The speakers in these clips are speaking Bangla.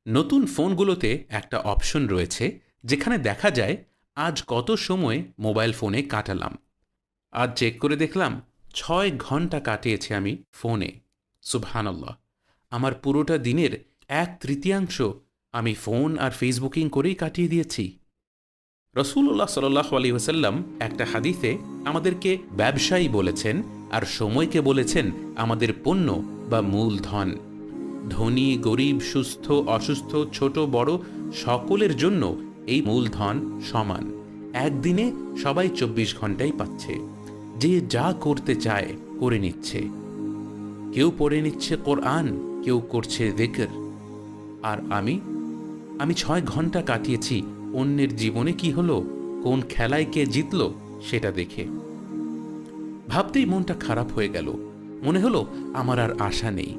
নতুন ফোনগুলোতে একটা অপশন রয়েছে যেখানে দেখা যায় আজ কত সময় মোবাইল ফোনে কাটালাম। আজ চেক করে দেখলাম ৬ ঘন্টা কাটিয়েছি আমি ফোনে। সুবহানাল্লাহ! আমার পুরোটা দিনের ১/৩ আমি ফোন আর ফেসবুকিং করেই কাটিয়ে দিয়েছি। রসুল্লাহ সাল্লাহ আলী ওসাল্লাম একটা হাদিসে আমাদেরকে ব্যবসায়ী বলেছেন আর সময়কে বলেছেন আমাদের পণ্য বা মূলধন। ধনী গরিব সুস্থ অসুস্থ ছোট বড় সকলের জন্য এই মূলধন সমান। একদিনে সবাই ২৪ ঘন্টাই পাচ্ছে। যে যা করতে চায় করে নিচ্ছে। কেউ পড়ে নিচ্ছে কোরআন, কেউ করছে যিকর। আর আমি ৬ ঘন্টা কাটিয়েছি অন্যের জীবনে কি হলো, কোন খেলায় কে জিতল সেটা দেখে। ভাবতেই মনটা খারাপ হয়ে গেল। মনে হলো আমার আর আশা নেই।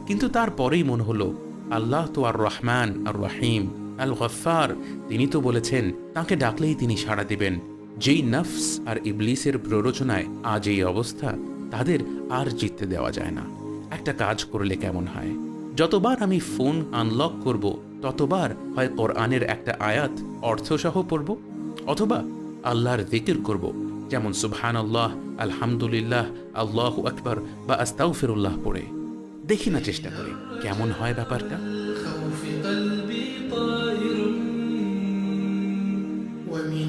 কিন্তু তারপরেই মনে হলো আল্লাহ তো আর রহমান আর রহিম আল গফফার, তিনি তো বলেছেন তাকে ডাকলেই তিনি সাড়া দেবেন। যেই নফস আর ইবলিসের প্ররোচনায় আজ এই অবস্থা, তাদের আর জিততে দেওয়া যায় না। একটা কাজ করলে কেমন হয়, যতবার আমি ফোন আনলক করব ততবার হয় কোরআনের একটা আয়াত অর্থসহ পড়ব, অথবা আল্লাহর যিকির করব, যেমন সুবহানাল্লাহ, আলহামদুলিল্লাহ, আল্লাহু আকবার বা আস্তাগফিরুল্লাহ পড়ে। দেখি না চেষ্টা করে কেমন হয় ব্যাপারটা। خوف قلبي طائر ومن